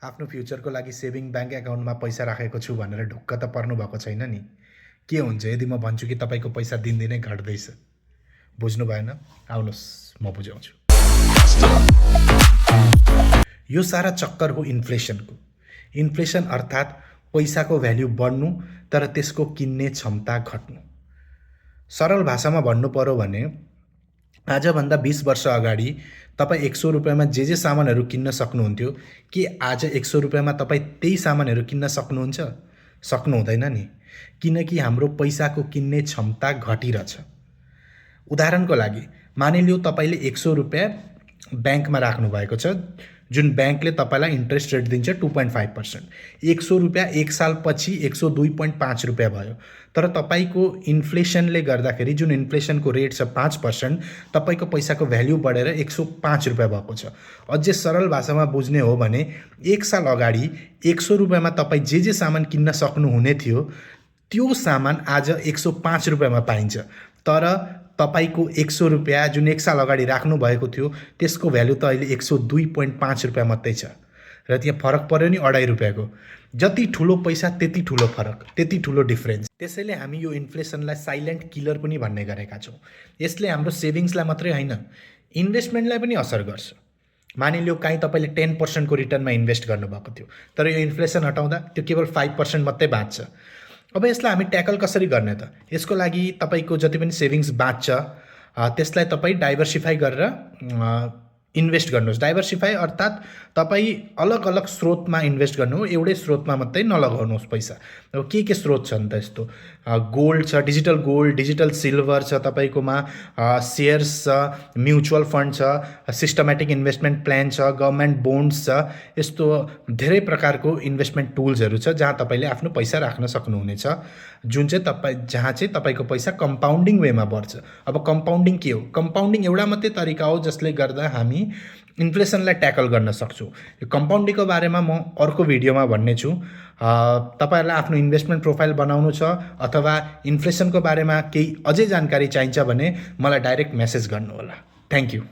आफ्नो फ्युचरको लागि saving bank एकाउन्टमा पैसा राखेको छु भनेर ढुक्क त पर्नु भएको छैन नि। के हुन्छ यदि म भन्छु कि तपाईँको पैसा दिनदिनै घट्दैछ? बुझ्नु भएन? आउनुहोस् म बुझाउँछु। यो सारा चक्कर हो इन्फ्लेसनको। इन्फ्लेसन अर्थात् पैसाको भ्याल्यु बढ्नु तर त्यसको किन्ने क्षमता घट्नु। सरल भाषामा भन्नु पर्यो भने आजभन्दा 20 वर्ष अगाडि तपाईँ 100 रुपियाँमा जे सामानहरू किन्न सक्नुहुन्थ्यो, के आज 100 रुपियाँमा तपाईँ त्यही सामानहरू किन्न सक्नुहुन्छ? सक्नु हुँदैन नि, किनकि हाम्रो पैसाको किन्ने क्षमता घटिरहेछ। उदाहरणको लागि मानिलियो तपाईँले 100 रुपियाँ ब्याङ्कमा राख्नु भएको छ, जुन ब्याङ्कले तपाईँलाई इन्ट्रेस्ट रेट दिन्छ 2.5%। 100 रुपियाँ एक सालपछि 102.5 रुपियाँ भयो। तर तपाईँको इन्फ्लेसनले गर्दाखेरि जुन इन्फ्लेसनको रेट छ 5%, तपाईँको पैसाको भ्याल्यु बढेर 105 रुपियाँ भएको छ। अझै सरल भाषामा बुझ्ने हो भने एक साल अगाडि 100 रुपियाँमा तपाईँ जे सामान किन्न सक्नुहुने थियो, त्यो सामान आज 105 रुपियाँमा पाइन्छ। तर तपाईको 100 रुपियाँ जुन एक साल अगाडि राख्नु भएको थियो, त्यसको भ्यालु त अहिले 102.5 रुपियाँ मात्रै छ। र त्यहाँ फरक पर्यो नि 2.5 रुपियाँको। जति ठुलो पैसा त्यति ठुलो फरक, त्यति ठुलो डिफरेन्स। त्यसैले हामी यो इन्फ्लेसनलाई साइलेन्ट किलर पनि भन्ने गरेका छौँ। यसले हाम्रो सेभिङ्सलाई मात्रै होइन, इन्भेस्टमेन्टलाई पनि असर गर्छ। मानिलियो काहीँ तपाईँले 10% को रिटर्नमा इन्भेस्ट गर्नुभएको थियो, तर यो इन्फ्लेसन हटाउँदा त्यो केवल 5% मात्रै बाँच्छ। अब यसलाई हामी ट्याकल कसरी गर्ने त? यसको लागि तपाईँको जति पनि सेभिङ्स बाँच्छ त्यसलाई तपाईँ डाइभर्सिफाई गरेर इन्भेस्ट गर्नुहोस्। डाइभर्सिफाई अर्थात् तपाईँ अलग अलग स्रोतमा इन्भेस्ट गर्नु हो, एउटै स्रोतमा मात्रै नलगाउनुहोस् पैसा। अब के स्रोत छन् त यस्तो? गोल्ड छ, डिजिटल गोल्ड, डिजिटल सिल्भर छ तपाईँकोमा, सेयर्स छ, म्युचुअल फन्ड छ, सिस्टमेटिक इन्भेस्टमेन्ट प्लान छ, गभर्मेन्ट बोन्ड्स छ। यस्तो धेरै प्रकारको इन्भेस्टमेन्ट टुल्सहरू छ जहाँ तपाईँले आफ्नो पैसा राख्न सक्नुहुनेछ, जुन चाहिँ जहाँ चाहिँ तपाईँको पैसा कम्पाउन्डिङ वेमा बढ्छ। अब कम्पाउन्डिङ के हो? कम्पाउन्डिङ एउटा मात्रै तरिका हो जसले गर्दा हामी इन्फ्लेसनलाई ट्याकल गर्न सक्छौँ। यो कम्पाउन्डिङको बारेमा म अर्को भिडियोमा भन्ने छु। तपाईँहरूलाई आफ्नो इन्भेस्टमेन्ट प्रोफाइल बनाउनु छ अथवा इन्फ्लेसनको बारेमा केही अझै जानकारी चाहिन्छ भने मलाई डाइरेक्ट मेसेज गर्नुहोला। Thank you.